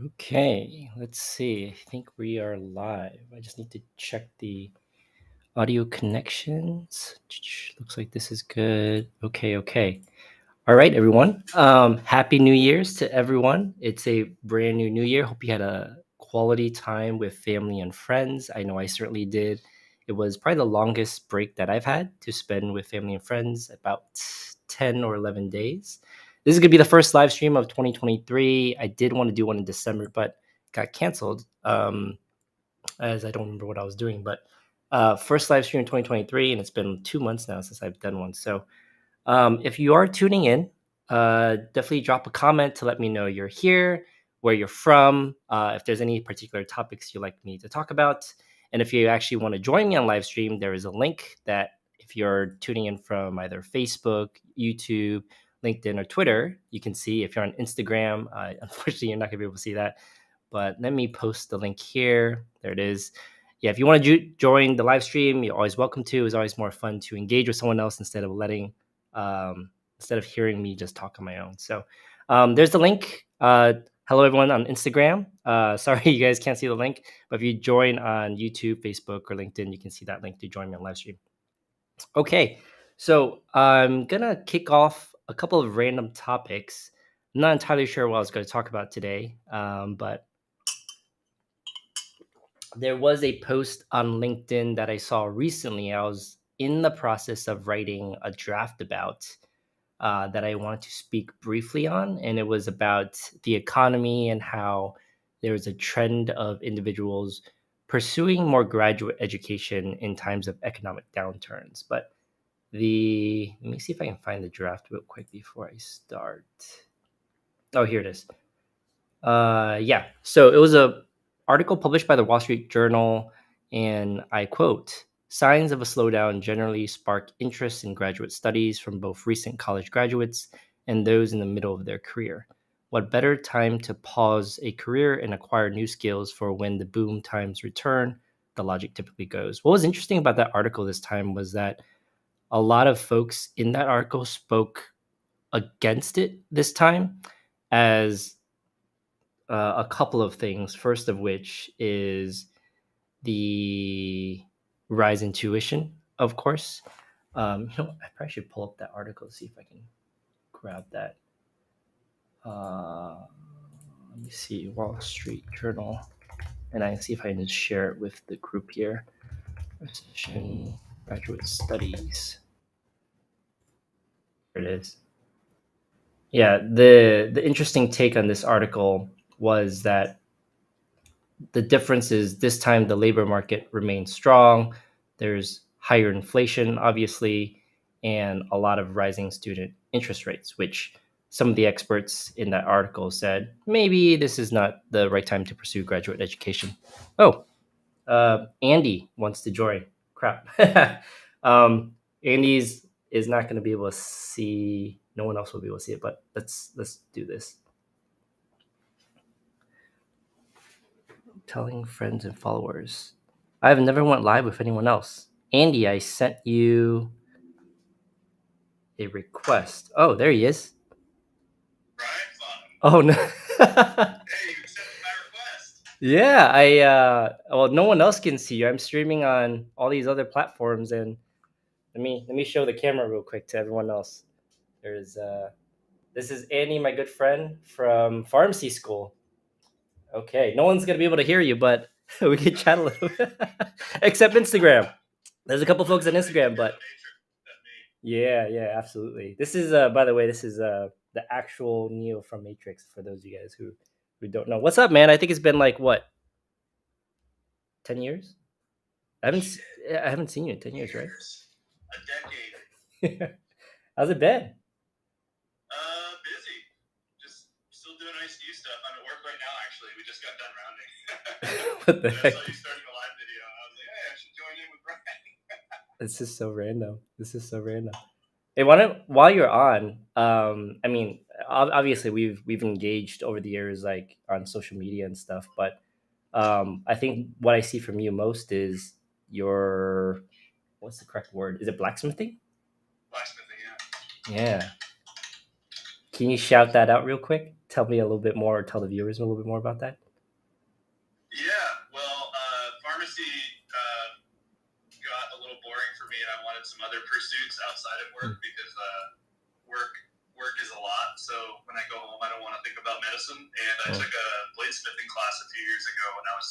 Okay, let's see. I think we are live. I just need to check the audio connections. Looks like this is good. Okay. All right, everyone. Happy New Year's to everyone. It's a brand new year. Hope you had a quality time with family and friends. I know I certainly did. It was probably the longest break that I've had to spend with family and friends, about 10 or 11 days. This is going to be the first live stream of 2023. I did want to do one in December, but got canceled, as I don't remember what I was doing. But first live stream in 2023, and it's been 2 months now since I've done one. So if you are tuning in, definitely drop a comment to let me know you're here, where you're from, if there's any particular topics you'd like me to talk about. And if you actually want to join me on live stream, there is a link that if you're tuning in from either Facebook, YouTube, LinkedIn, or Twitter, you can see. If you're on Instagram, unfortunately, you're not going to be able to see that. But let me post the link here. There it is. Yeah, if you want to join the live stream, you're always welcome to. It's always more fun to engage with someone else instead of hearing me just talk on my own. So there's the link. Hello, everyone on Instagram. Sorry, you guys can't see the link, but if you join on YouTube, Facebook, or LinkedIn, you can see that link to join me on live stream. Okay, so I'm gonna kick off a couple of random topics. I'm not entirely sure what I was going to talk about today, but there was a post on LinkedIn that I saw recently. I was in the process of writing a draft about that I wanted to speak briefly on, and it was about the economy and how there is a trend of individuals pursuing more graduate education in times of economic downturns. But let me see if I can find the draft real quick before I start. Oh, here it is. Yeah. So it was a article published by the Wall Street Journal, and I quote: "Signs of a slowdown generally spark interest in graduate studies from both recent college graduates and those in the middle of their career. What better time to pause a career and acquire new skills for when the boom times return? The logic typically goes." What was interesting about that article this time was that a lot of folks in that article spoke against it this time, as a couple of things. First of which is the rise in tuition, of course. I probably should pull up that article to see if I can grab that. Uh, Let me see, Wall Street Journal, and I can see if I can just share it with the group here. Recession, graduate studies. Here it is. Yeah, the interesting take on this article was that the difference is this time the labor market remains strong. There's higher inflation, obviously, and a lot of rising student interest rates, which some of the experts in that article said maybe this is not the right time to pursue graduate education. Oh, Andy wants to join. Crap. Andy's is not going to be able to see. No one else will be able to see it, but let's do this. Telling friends and followers. I've never went live with anyone else. Andy, I sent you a request. Oh, there he is. Oh no. Yeah, well, no one else can see you. I'm streaming on all these other platforms, and let me show the camera real quick to everyone else. There's this is Andy, my good friend from pharmacy school. Okay, no one's gonna be able to hear you, but we can chat a little bit. Except Instagram. There's a couple folks on Instagram, but yeah, absolutely. This is by the way, this is the actual Neo from Matrix for those of you guys who don't know. What's up, man? I think it's been like what, 10 years? I haven't seen you in 10 years, right? A decade. How's it been? Busy. Just still doing ICU stuff. I'm at work right now, actually. We just got done rounding. What the heck? I saw you starting a live video. I was like, hey, I should join in with Brian. This is so random. Hey, why don't, while you're on, I mean, obviously we've engaged over the years, like on social media and stuff, but I think what I see from you most is your, what's the correct word? Is it blacksmithing? Blacksmithing, yeah. Yeah. Can you shout that out real quick? tell me a little bit more, or tell the viewers a little bit more about that? Yeah, well, pharmacy got a little boring for me, and I wanted some other pursuits outside of work because work is a lot. So when I go home, I don't want to think about medicine. And I took a bladesmithing class a few years ago when I was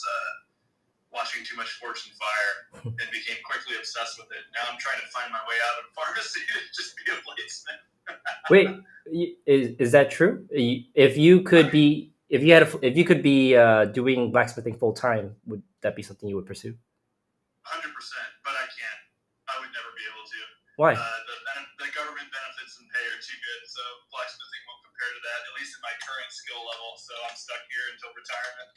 watching too much Fortune Fire and became quickly obsessed with it. Now I'm trying to find my way out of pharmacy to just be a bladesmith. Wait, is that true? If you could be, if you could be doing blacksmithing full time, would that be something you would pursue? 100%, but I can't. I would never be able to. Why? The government benefits and pay are too good, so blacksmithing won't compare to that, at least at my current skill level. So I'm stuck here until retirement.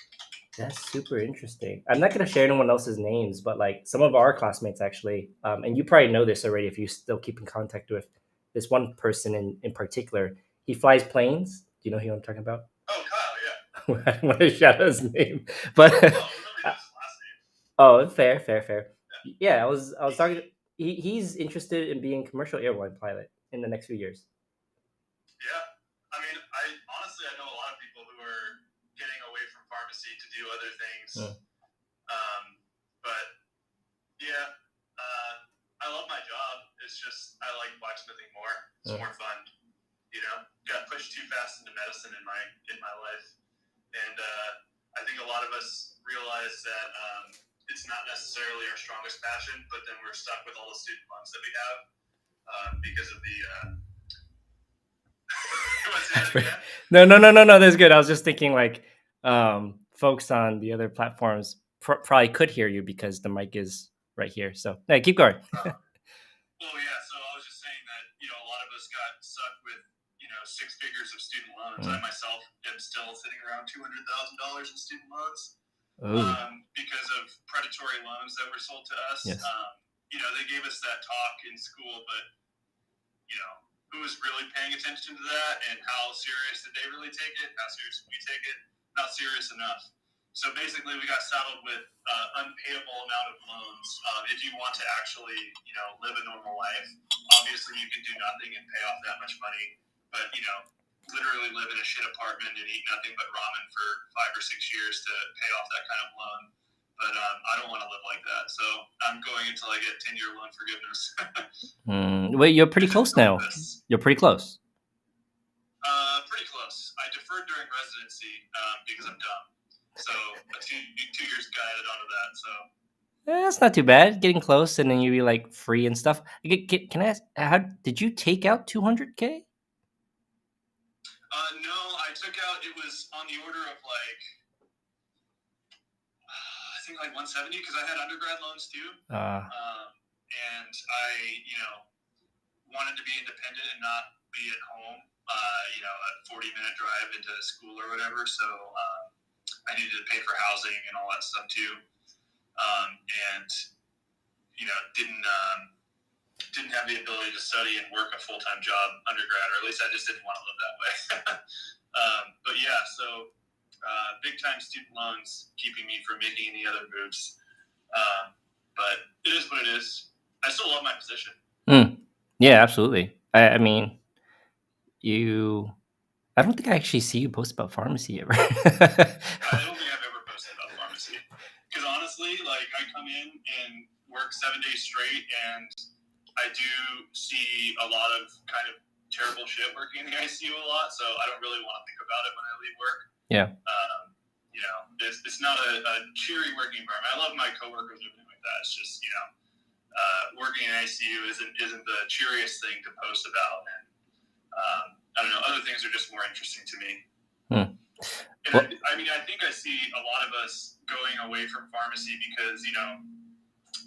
That's super interesting. I'm not going to share anyone else's names, but like some of our classmates actually, and you probably know this already if you still keep in contact with this one person in particular. He flies planes. Do you know who I'm talking about? Oh, Kyle, yeah. I don't want to shout out his name, but Oh, let me know his last name. oh, fair. Yeah, I was talking. He's interested in being commercial airline pilot in the next few years. Yeah, I mean, I honestly know a lot of people who are getting away from pharmacy to do other things. But yeah, I love my job. It's just I like blacksmithing more. It's more fun. You know, got pushed too fast into medicine in my life, and I think a lot of us realize that it's not necessarily our strongest passion, but then we're stuck with all the student loans that we have because of the. No. That's good. I was just thinking like folks on the other platforms probably could hear you because the mic is right here. So hey, keep going. Well, yeah. So I was just saying that a lot of us got stuck with 6 figures of student loans. I myself am still sitting around $200,000 in student loans because of predatory loans that were sold to us. Yes. They gave us that talk in school, but who was really paying attention to that, and how serious did they really take it? How serious did we take it? Not serious enough. So basically, we got saddled with unpayable amount of loans. If you want to actually, live a normal life, obviously you can do nothing and pay off that much money. But literally live in a shit apartment and eat nothing but ramen for 5 or 6 years to pay off that kind of loan. But I don't want to live like that. So I'm going until I get 10-year loan forgiveness. Wait, you're pretty close now. You're pretty close. Pretty close. I deferred during residency because I'm dumb. So 2 years got added onto that. So that's not too bad. Getting close, and then you'll be like free and stuff. Can I ask? How did you take out 200K? No, I took out. It was on the order of like. I think like 170 because I had undergrad loans too. And I, wanted to be independent and not be at home, a 40-minute drive into school or whatever. So I needed to pay for housing and all that stuff too. And, didn't have the ability to study and work a full-time job undergrad, or at least I just didn't want to live that way. But yeah, so big-time student loans keeping me from making any other moves. But it is what it is. I still love my position. Yeah, absolutely. I mean, I don't think I actually see you post about pharmacy ever. I don't think I've ever posted about pharmacy. Because honestly, like, I come in and work 7 days straight, and I do see a lot of kind of terrible shit working in the ICU a lot, so I don't really want to think about it when I leave work. Yeah. It's not a cheery working environment. I love my coworkers and everything like that. It's just, working in ICU isn't the cheeriest thing to post about, and I don't know. Other things are just more interesting to me. And I think I see a lot of us going away from pharmacy because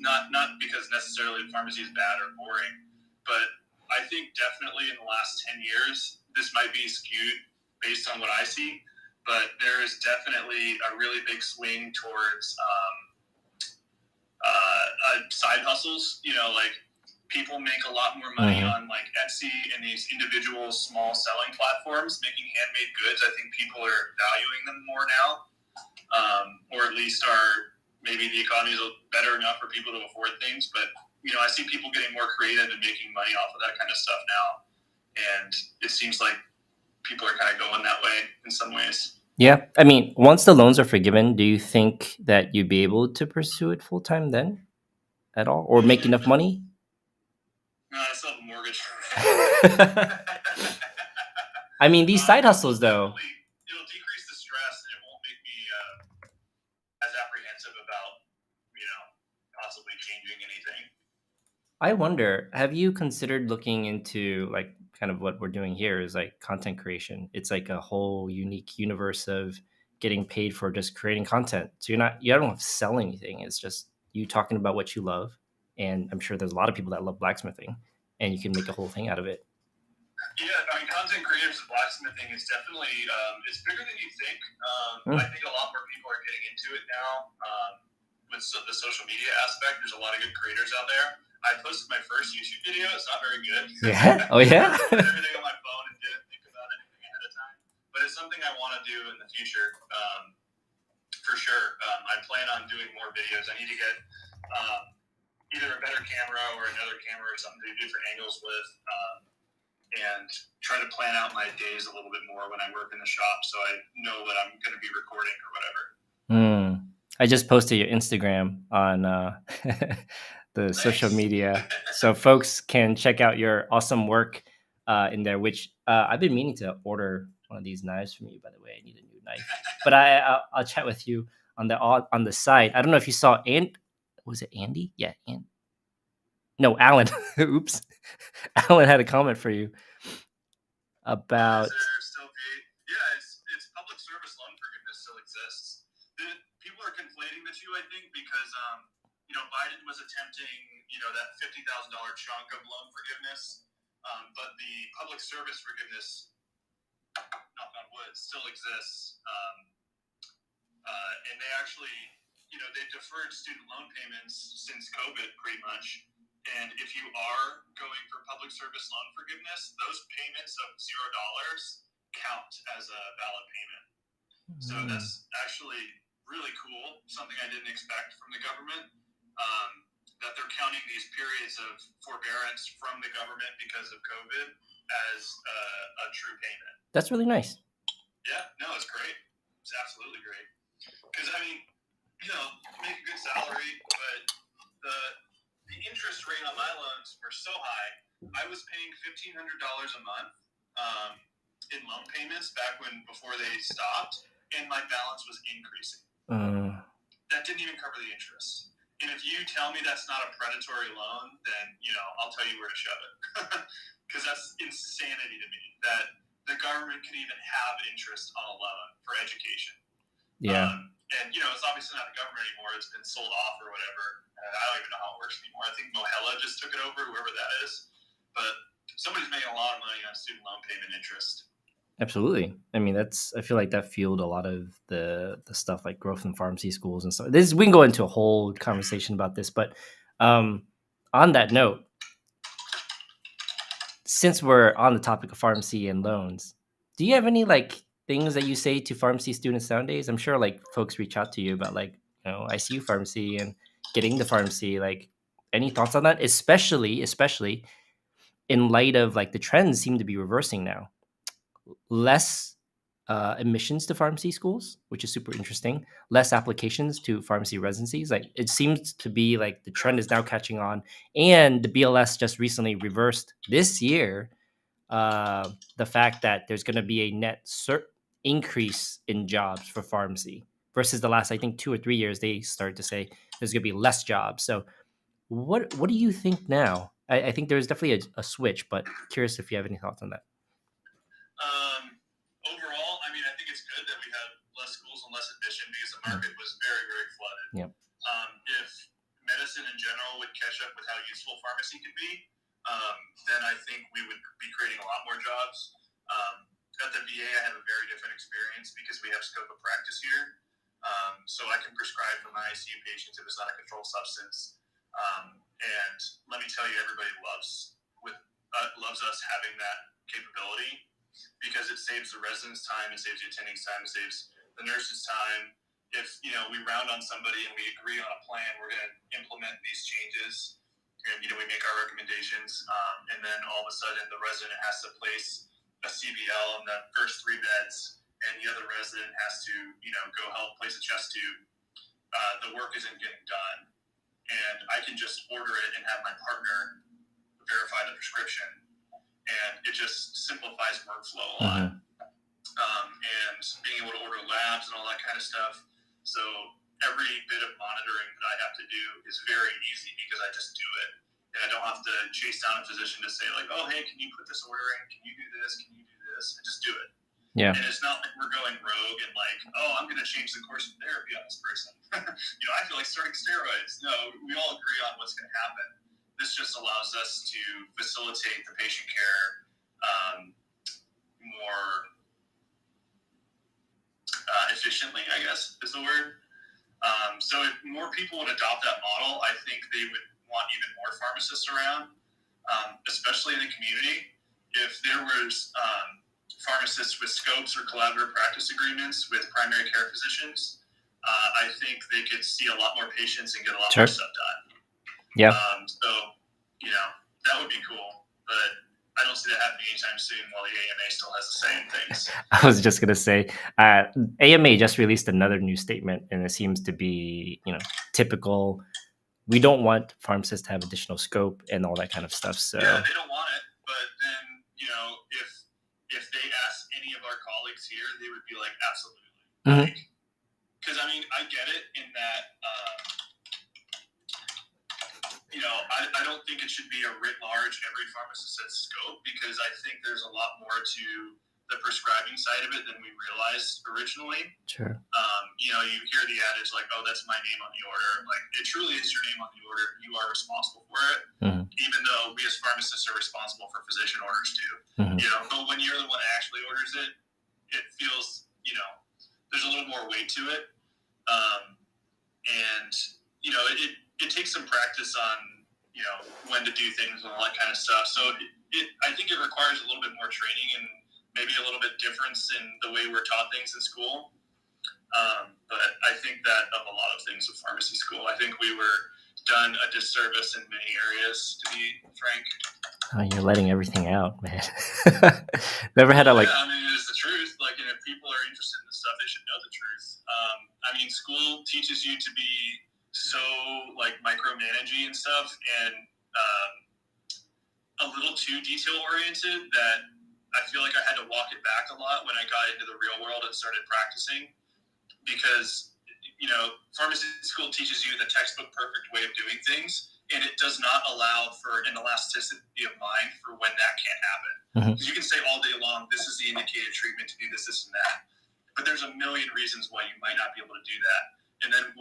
not because necessarily pharmacy is bad or boring, but I think definitely in the last 10 years this might be skewed based on what I see, but there is definitely a really big swing towards side hustles. Like people make a lot more money on like Etsy and these individual small selling platforms making handmade goods. I think people are valuing them more now, or at least maybe the economy is better enough for people to afford things. But I see people getting more creative and making money off of that kind of stuff now, and it seems like people are kind of going that way in some ways. Yeah, I mean, once the loans are forgiven, do you think that you'd be able to pursue it full time then, at all, or make enough money? No, I still have a mortgage. I mean, these side hustles, though. It'll decrease the stress, and it won't make me as apprehensive about, possibly changing anything. I wonder, have you considered looking into like kind of what we're doing here is like content creation? It's like a whole unique universe of getting paid for just creating content. So you don't have to sell anything. It's just you talking about what you love. And I'm sure there's a lot of people that love blacksmithing, and you can make a whole thing out of it. Yeah, I mean, content creators and blacksmithing is definitely it's bigger than you think. I think a lot more people are getting into it now. With the social media aspect, there's a lot of good creators out there. I posted my first YouTube video. It's not very good. Yeah. Oh yeah. I put everything on my phone and didn't think about anything ahead of time. But it's something I want to do in the future, for sure. I plan on doing more videos. I need to get either a better camera or another camera or something to do different angles with, and try to plan out my days a little bit more when I work in the shop, so I know that I'm going to be recording or whatever. I just posted your Instagram on the social media, so folks can check out your awesome work in there. Which I've been meaning to order one of these knives from you. By the way, I need a new knife, but I'll chat with you on the site. I don't know if you saw was it Andy? Yeah, no, Alan. Oops, Alan had a comment for you about. It's public service loan forgiveness still exists. People are conflating the two, I think, because Biden was attempting that $50,000 chunk of loan forgiveness, but the public service forgiveness, knock on wood, still exists, and they actually they've deferred student loan payments since COVID pretty much. And if you are going for public service loan forgiveness, those payments of $0 count as a valid payment. So that's actually really cool, something I didn't expect from the government, that they're counting these periods of forbearance from the government because of COVID as a true payment. That's really nice. Yeah, no, it's great. It's absolutely great. Because, I mean, make a good salary, but the interest rate on my loans were so high. I was paying $1,500 a month in loan payments before they stopped, and my balance was increasing. That didn't even cover the interest. And if you tell me that's not a predatory loan, then I'll tell you where to shove it, because that's insanity to me that the government can even have interest on a loan for education. Yeah. And it's obviously not the government anymore. It's been sold off or whatever. I don't even know how it works anymore. I think Mohella just took it over, whoever that is. But somebody's making a lot of money on student loan payment interest. Absolutely. I mean, I feel like that fueled a lot of the stuff like growth in pharmacy schools and stuff. We can go into a whole conversation about this, but on that note, since we're on the topic of pharmacy and loans, do you have any like things that you say to pharmacy students nowadays? I'm sure like folks reach out to you about like, ICU pharmacy and getting the pharmacy. Like, any thoughts on that? Especially in light of like the trends seem to be reversing now. Less admissions to pharmacy schools, which is super interesting. Less applications to pharmacy residencies. Like, it seems to be like the trend is now catching on, and the BLS just recently reversed this year the fact that there's going to be a net increase in jobs for pharmacy versus the last, I think, 2 or 3 years. They started to say there's going to be less jobs. So, what do you think now? I think there's definitely a switch, but curious if you have any thoughts on that. Overall, I mean, I think it's good that we have less schools and less admission because the market was very, very flooded. Yep. If medicine in general would catch up with how useful pharmacy could be, then I think we would be creating a lot more jobs. At the VA, I have a very different experience because we have scope of practice here. So I can prescribe for my ICU patients if it's not a controlled substance. And let me tell you, everybody loves us having that capability, because it saves the residents time, it saves the attendings time, it saves the nurses time. If we round on somebody and we agree on a plan, we're going to implement these changes, and we make our recommendations, and then all of a sudden the resident has to place a CBL in the first 3 beds, and the other resident has to, go help place a chest tube, the work isn't getting done. And I can just order it and have my partner verify the prescription. And it just simplifies workflow a lot. And being able to order labs and all that kind of stuff. So every bit of monitoring that I have to do is very easy because I just do it. And I don't have to chase down a physician to say, like, oh, hey, can you put this order in? Can you do this? Can you do this? I just do it. Yeah. And it's not like we're going rogue and like, oh, I'm going to change the course of therapy on this person. I feel like starting steroids. No, we all agree on what's going to happen. This just allows us to facilitate the patient care more efficiently, I guess is the word. So if more people would adopt that model, I think they would want even more pharmacists around, especially in the community. If there was pharmacists with scopes or collaborative practice agreements with primary care physicians, I think they could see a lot more patients and get a lot more stuff done. Yeah. So, that would be cool, but I don't see that happening anytime soon while the AMA still has the same things. I was just going to say, AMA just released another new statement, and it seems to be, typical. We don't want pharmacists to have additional scope and all that kind of stuff. So yeah, they don't want it, but then, if they ask any of our colleagues here, they would be like, absolutely. Because, I get it in that, I don't think it should be a writ large every pharmacist has scope, because I think there's a lot more to the prescribing side of it than we realized originally. Sure. You hear the adage like, oh, that's my name on the order. Like, it truly is your name on the order. You are responsible for it, even though we as pharmacists are responsible for physician orders too. But when you're the one that actually orders it, it feels, there's a little more weight to it. And, it takes some practice on, when to do things and all that kind of stuff. So I think it requires a little bit more training and maybe a little bit difference in the way we're taught things in school. But I think that of a lot of things with pharmacy school, I think we were done a disservice in many areas, to be frank. Oh, you're letting everything out, man. Never had it's the truth. Like, and if people are interested in this stuff, they should know the truth. School teaches you to be so micromanaging and stuff, and a little too detail oriented that I feel like I had to walk it back a lot when I got into the real world and started practicing, because pharmacy school teaches you the textbook perfect way of doing things, and it does not allow for an elasticity of mind for when that can't happen. Because you can say all day long, this is the indicated treatment to do this, this, and that, but there's a million reasons why you might not be able to do that. And then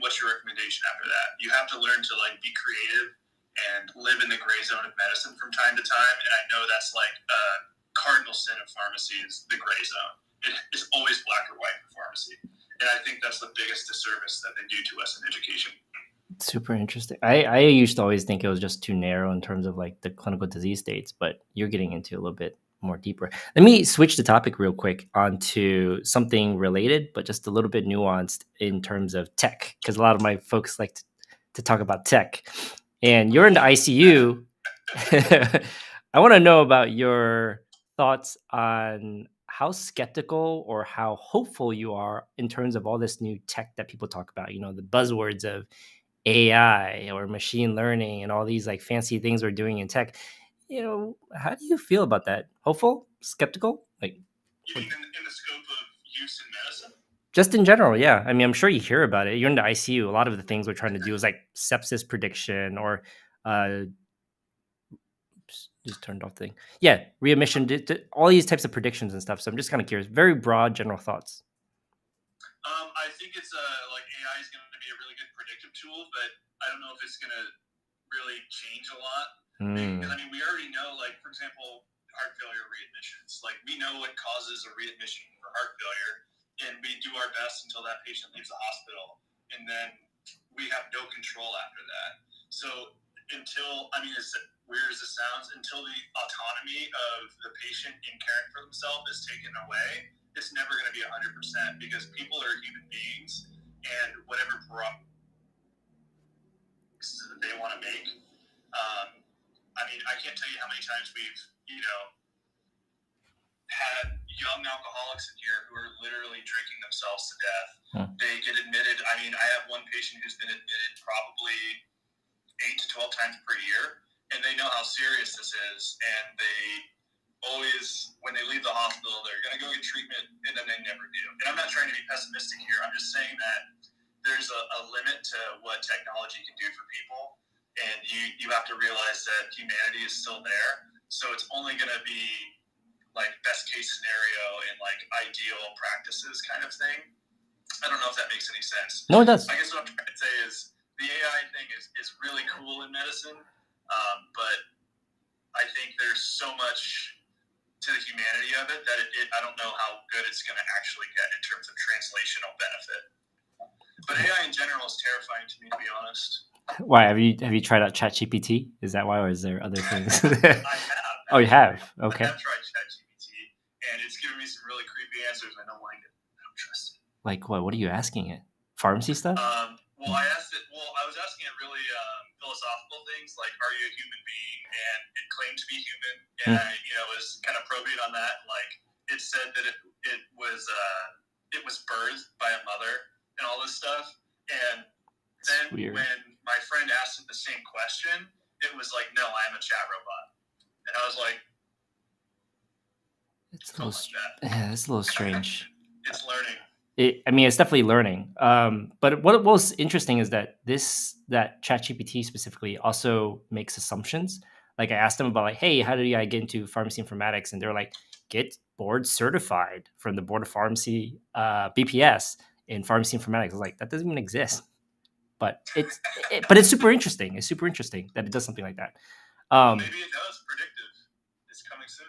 what's your recommendation after that? You have to learn to be creative and live in the gray zone of medicine from time to time. And I know that's a cardinal sin of pharmacy is the gray zone. It is always black or white for pharmacy. And I think that's the biggest disservice that they do to us in education. Super interesting. I used to always think it was just too narrow in terms of the clinical disease states, but you're getting into a little bit more deeper. Let me switch the topic real quick onto something related, but just a little bit nuanced in terms of tech, because a lot of my folks like to talk about tech. And you're in the ICU. I want to know about your thoughts on how skeptical or how hopeful you are in terms of all this new tech that people talk about, the buzzwords of AI or machine learning and all these fancy things we're doing in tech. How do you feel about that? Hopeful? Skeptical? You mean in the scope of use in medicine? Just in general, yeah. I'm sure you hear about it. You're in the ICU. A lot of the things we're trying to do is sepsis prediction or just turned off thing. Yeah, readmission, all these types of predictions and stuff. So I'm just kind of curious. Very broad general thoughts. I think it's AI is going to be a really good predictive tool, but I don't know if it's going to really change a lot. Because we already know, for example, heart failure readmissions. We know what causes a readmission for heart failure, and we do our best until that patient leaves the hospital, and then we have no control after that. So until, as weird as it sounds, until the autonomy of the patient in caring for themselves is taken away, it's never going to be 100%, because people are human beings, and whatever that they want to make. I can't tell you how many times we've, had young alcoholics in here who are literally drinking themselves to death. They get admitted. I mean, I have one patient who's been admitted probably 8 to 12 times per year, and they know how serious this is, and they always, when they leave the hospital, they're going to go get treatment, and then they never do. And I'm not trying to be pessimistic here. I'm just saying that there's a limit to what technology can do for people, and you have to realize that humanity is still there. So it's only going to be like best case scenario and like ideal practices kind of thing. I don't know if that makes any sense. No, it does. I guess what I'm trying to say is the AI thing is really cool in medicine, but I think there's so much to the humanity of it that I don't know how good it's going to actually get in terms of translational benefit. But AI in general is terrifying to me, to be honest. Why have you tried out ChatGPT? Is that why, or is there other things? I have. Oh, you have? Okay. I have tried ChatGPT, and it's given me some really creepy answers. I don't like it. I don't trust it. Like what? What are you asking it? Pharmacy stuff? Well, I was asking it really philosophical things like, "Are you a human being?" And it claimed to be human, and I, was kind of probing on that. Like, it said that it was birthed by a mother and all this stuff. And then when my friend asked it the same question, it was like, "No, I am a chat robot." And I was like, "It's a little, it's a little strange." It's learning. It's definitely learning. But what was interesting is that ChatGPT specifically also makes assumptions. Like I asked them about like, hey, how do I get into pharmacy informatics? And they're like, get board certified from the Board of Pharmacy BPS in pharmacy informatics. I was like, that doesn't even exist. But it's super interesting. It's super interesting that it does something like that. Maybe it does. Predictive. It's coming soon.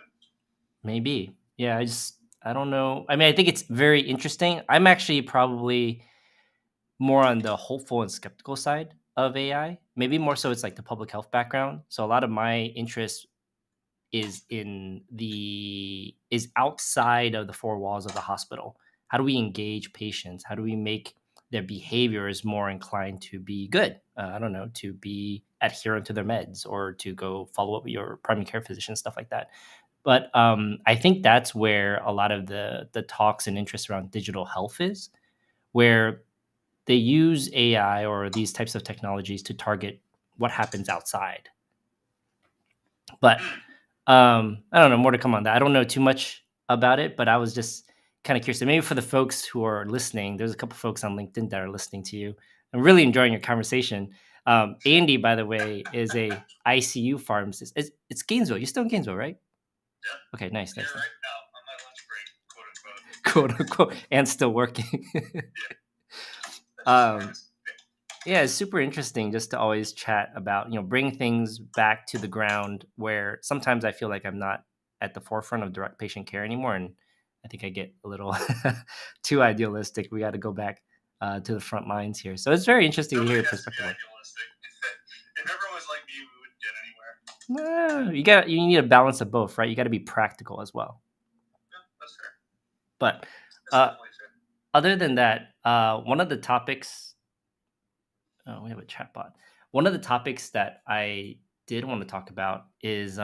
Maybe. Yeah, I don't know. I mean, I think it's very interesting. I'm actually probably more on the hopeful and skeptical side of AI. Maybe more so it's like the public health background. So a lot of my interest is outside of the four walls of the hospital. How do we engage patients? How do we make their behaviors more inclined to be good? I don't know, to be adherent to their meds or to go follow up with your primary care physician, stuff like that. But I think that's where a lot of the talks and interest around digital health is, where they use AI or these types of technologies to target what happens outside. But I don't know, more to come on that. I don't know too much about it, but I was just kind of curious. And maybe for the folks who are listening, there's a couple folks on LinkedIn that are listening to you. I'm really enjoying your conversation. Andy, by the way, is a ICU pharmacist. It's Gainesville. You're still in Gainesville, right? Yeah. Okay, nice. Right now, on my lunch break, quote unquote, and still working. Yeah, it's super interesting just to always chat about, bring things back to the ground where sometimes I feel like I'm not at the forefront of direct patient care anymore. And I think I get a little too idealistic. We got to go back to the front lines here. So it's very interesting to hear your perspective. If everyone was like me, we wouldn't get anywhere. You need a balance of both, right? You got to be practical as well. Yeah, that's fair. But fair. Other than that, one of the topics. Oh, we have a chatbot. One of the topics that I did want to talk about is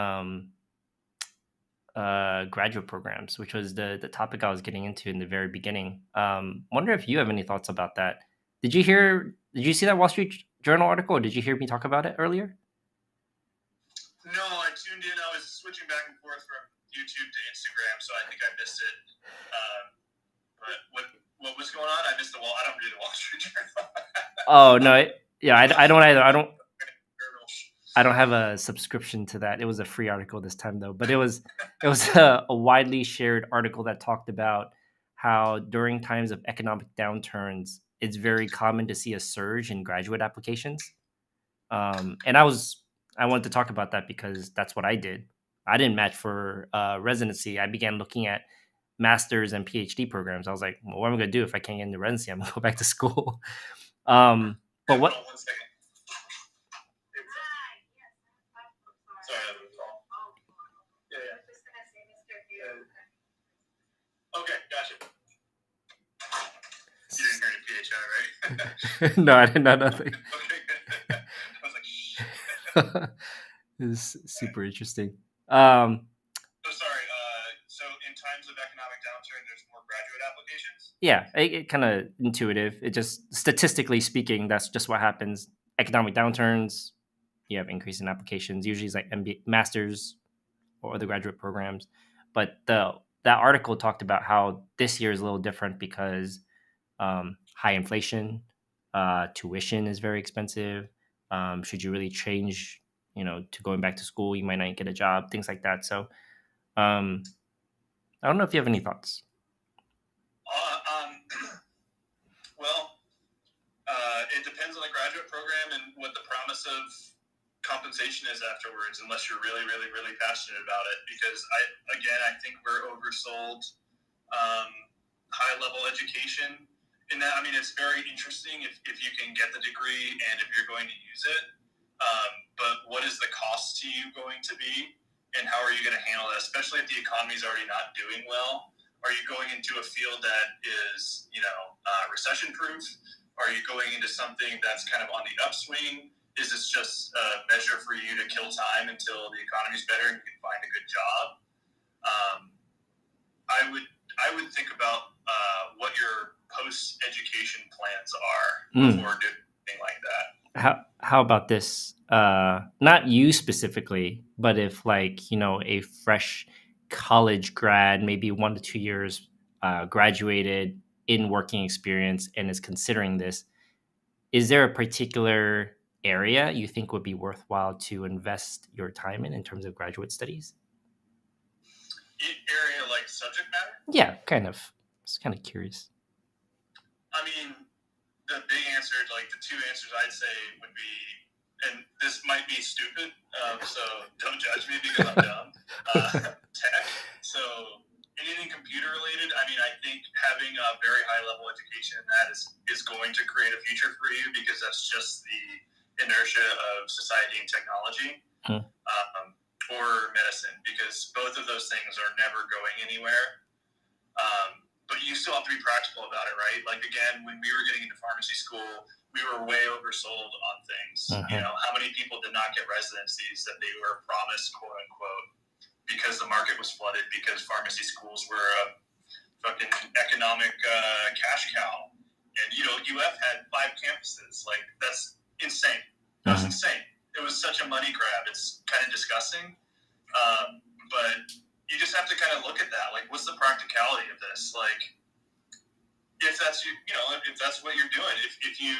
graduate programs, which was the topic I was getting into in the very beginning. Wonder if you have any thoughts about that. Did you see that Wall Street Journal article, or did you hear me talk about it earlier? No, I tuned in. I was switching back and forth from YouTube to Instagram, so I think I missed it. But what was going on? I missed the wall. I don't read the Wall Street Journal. Oh no, I don't either. I don't have a subscription to that. It was a free article this time though, but it was a widely shared article that talked about how during times of economic downturns, it's very common to see a surge in graduate applications. And I wanted to talk about that because that's what I did. I didn't match for residency. I began looking at master's and PhD programs. I was like, well, what am I going to do if I can't get into residency? I'm going to go back to school. But what? One second. Okay, gotcha. You didn't hear any PHI, right? No, I didn't know nothing. Okay, good. I was like, shh. This is super interesting. So sorry. So in time economic downturn, there's more graduate applications? Yeah, it kind of intuitive. It just statistically speaking, that's just what happens. Economic downturns, you have increase in applications. Usually, it's like MBA, masters or other graduate programs. But that article talked about how this year is a little different because high inflation, tuition is very expensive. Should you really change, to going back to school, you might not get a job, things like that. So, um, I don't know if you have any thoughts. Well, it depends on the graduate program and what the promise of compensation is afterwards, unless you're really, really, really passionate about it. Because I think we're oversold high-level education. In that, I mean, it's very interesting if you can get the degree and if you're going to use it. But what is the cost to you going to be, and how are you going to handle that? Especially if the economy is already not doing well. Are you going into a field that is, recession-proof? Are you going into something that's kind of on the upswing? Is this just a measure for you to kill time until the economy's better and you can find a good job? I would think about what your post-education plans are before doing anything like that. How about this? Not you specifically, but if a fresh college grad, maybe 1 to 2 years, graduated in working experience and is considering this, is there a particular area you think would be worthwhile to invest your time in terms of graduate studies? Area like subject matter? Yeah, kind of. Just kind of curious. I mean, the big answer, like the two answers I'd say would be, and this might be stupid, so don't judge me because I'm dumb. Tech. So anything computer related, I mean, I think having a very high level education in that is going to create a future for you, because that's just the inertia of society and technology. Or medicine, because both of those things are never going anywhere. But you still have to be practical about it, right? Like, again, when we were getting into pharmacy school, we were way oversold on things. How many people did not get residencies that they were promised, quote unquote, because the market was flooded, because pharmacy schools were a fucking economic cash cow. And, UF had 5 campuses. Like, that's insane. That was insane. It was such a money grab. It's kind of disgusting. But you just have to kind of look at that. Like, what's the practicality of this? Like, if that's if that's what you're doing, if you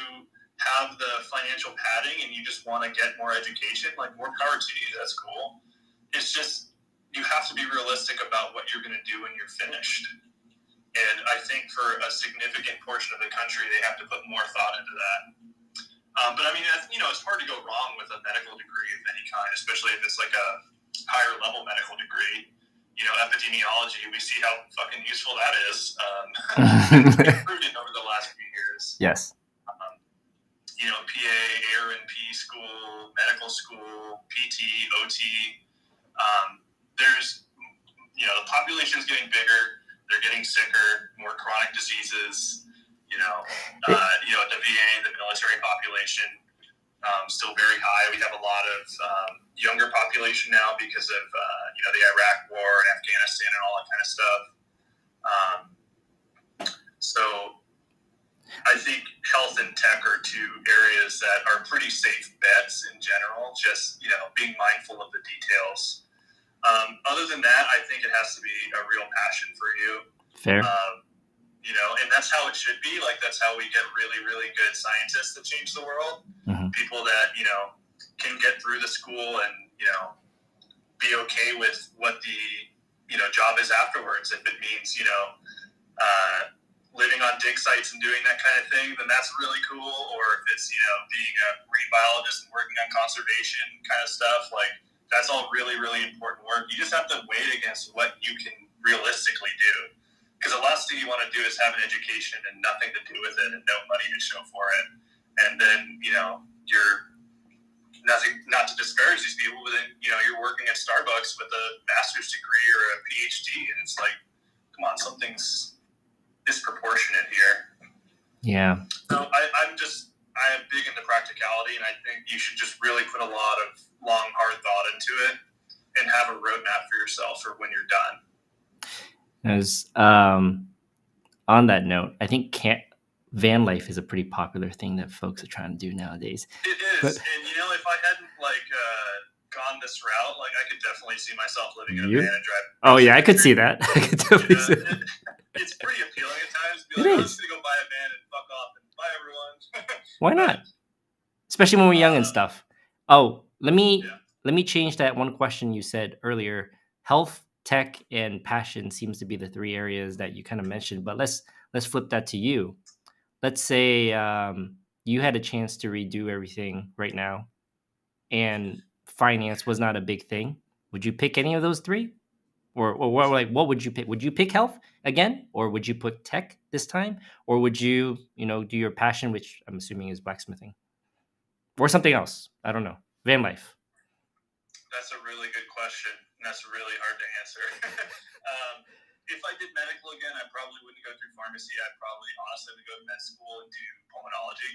have the financial padding and you just want to get more education, like, more power to you. That's cool. It's just, you have to be realistic about what you're going to do when you're finished. And I think for a significant portion of the country, they have to put more thought into that. But I mean, it's hard to go wrong with a medical degree of any kind, especially if it's like a higher level medical degree. Epidemiology, we see how fucking useful that is. It's proven over the last few years. Yes. PA, AR&P school, medical school, PT, OT. There's, the population is getting bigger. They're getting sicker, more chronic diseases. The VA, the military population, still very high. We have a lot of younger population now because of the Iraq War and Afghanistan and all that kind of stuff. So I think health and tech are two areas that are pretty safe bets in general. Just being mindful of the details. Other than that, I think it has to be a real passion for you. Fair. And that's how it should be. Like, that's how we get really, really good scientists that change the world. People that, can get through the school and, be okay with what the, job is afterwards. If it means, living on dig sites and doing that kind of thing, then that's really cool. Or if it's, being a marine biologist and working on conservation kind of stuff, like, that's all really, really important work. You just have to weigh it against what you can realistically do. Because the last thing you want to do is have an education and nothing to do with it and no money to show for it. And then, you're nothing, not to disparage these people, but then, you're working at Starbucks with a master's degree or a PhD. And it's like, come on, something's disproportionate here. Yeah. So I am big into practicality, and I think you should just really put a lot of long, hard thought into it and have a roadmap for yourself for when you're done. As on that note, I think van life is a pretty popular thing that folks are trying to do nowadays. It is, But and if I hadn't gone this route, I could definitely see myself living in a you? van and driving. Oh yeah, I could see that. I could definitely see that. It's pretty appealing at times. It I'm is. just gonna go buy a van and fuck off and bye everyone. Why not? Especially when we're young and stuff. Oh, let me change that one question you said earlier. Health, tech, and passion seems to be the three areas that you kind of mentioned. But let's flip that to you. Let's say you had a chance to redo everything right now, and finance was not a big thing. Would you pick any of those three? Or what would you pick? Would you pick health again, or would you put tech this time, or would you do your passion, which I'm assuming is blacksmithing, or something else? I don't know. Van life. That's a really good question, and that's really hard to answer. If I did medical again, I probably wouldn't go through pharmacy. I'd probably honestly would go to med school and do pulmonology.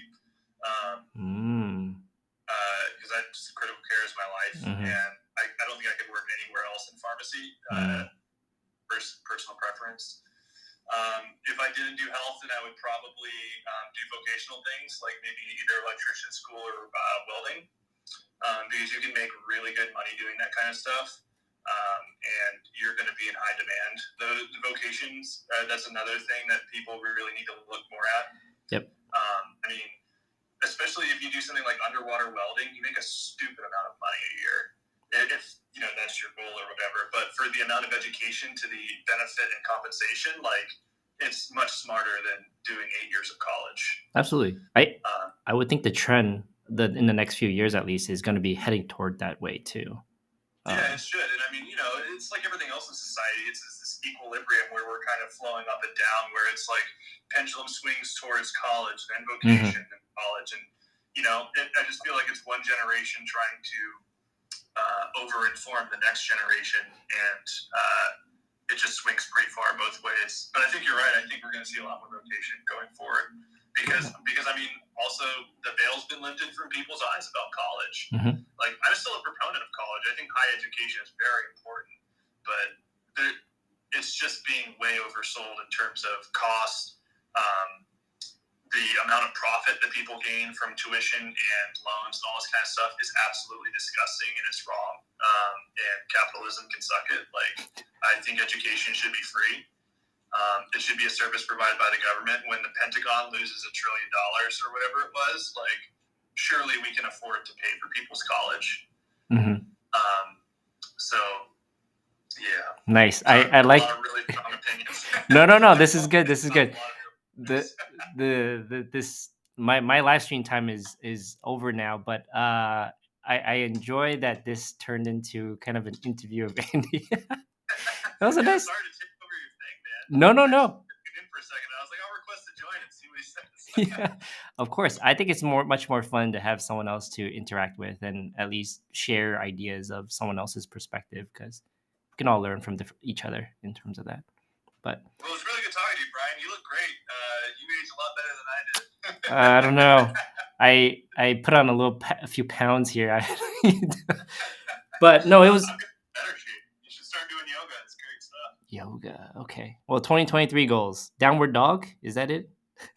Because critical care is my life, and I don't think I could work anywhere else in pharmacy. Personal preference. If I didn't do health, then I would probably do vocational things, like maybe either electrician school or welding, because you can make really good money doing that kind of stuff, and you're going to be in high demand. The vocations, that's another thing that people really need to look more at. Yep. I mean, especially if you do something like underwater welding, you make a stupid amount of money a year. If that's your goal or whatever, but for the amount of education to the benefit and compensation, it's much smarter than doing 8 years of college. Absolutely. I would think the trend in the next few years at least is going to be heading toward that way too. Yeah, it should. And I mean, it's like everything else in society. It's this equilibrium where we're kind of flowing up and down, where it's like pendulum swings towards college, then vocation, and college. And, I just feel like it's one generation trying to over-inform the next generation, and it just swings pretty far both ways. But I think you're right. I think we're going to see a lot more vocation going forward because I mean, also the veil's been lifted from people's eyes about college. I'm still a proponent of college. I think higher education is very important, but it's just being way oversold in terms of cost. The amount of profit that people gain from tuition and loans and all this kind of stuff is absolutely disgusting, and it's wrong. And capitalism can suck it. I think education should be free. It should be a service provided by the government. When the Pentagon loses $1 trillion or whatever it was, surely we can afford to pay for people's college. So, yeah. Nice. I like. Really strong opinions. No. This is good. This is good. My live stream time is over now, but I enjoy that this turned into kind of an interview of Andy. That was a nice. Sorry to take over your thing, man. No. In for a second, I was like, I'll request to join and see what he says. Yeah, of course. I think it's much more fun to have someone else to interact with and at least share ideas of someone else's perspective, because we can all learn from each other in terms of that. But well, it's really good talking to you, Brian. You look great. You age a lot better than I did. I don't know. I put on a few pounds here. But no, it was better shape. You should start doing yoga. It's great stuff. Yoga. Okay. Well, 2023 goals. Downward dog. Is that it? Do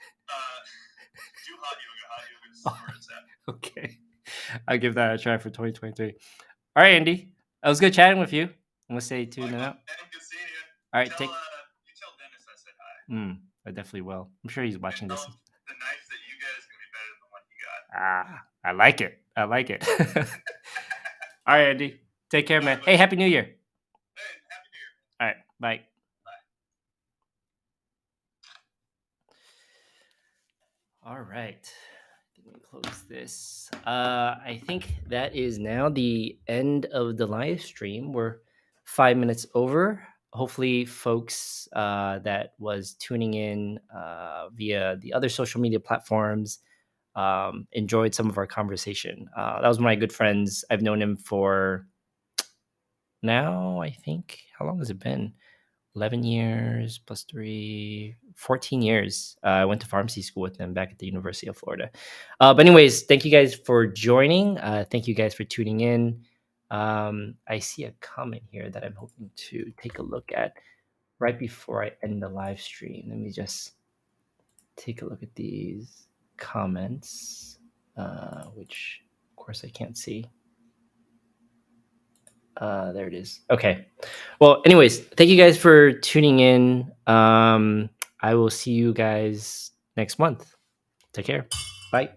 hot yoga. Hot yoga is where it's at. Okay. I'll give that a try for 2023. All right, Andy. It was good chatting with you. I'm gonna say tuning out. Good seeing you. All right. You tell Dennis I said hi. I definitely will. I'm sure he's watching this. The knife that you get is gonna be better than the one you got. I like it. I like it. All right, Andy. Take care, man. Hey, Happy New Year. Hey, Happy New Year. All right. Bye. All right. Let me close this. I think that is now the end of the live stream. We're 5 minutes over. Hopefully, folks that was tuning in via the other social media platforms enjoyed some of our conversation. That was one of my good friends. I've known him for now, I think, how long has it been? 11 years plus 3, 14 years. I went to pharmacy school with them back at the University of Florida. But anyways, thank you guys for joining. Thank you guys for tuning in. I see a comment here that I'm hoping to take a look at. right before I end the live stream, let me just take a look at these comments, which of course I can't see. There it is. Okay. Well, anyways, thank you guys for tuning in. I will see you guys next month. Take care. Bye.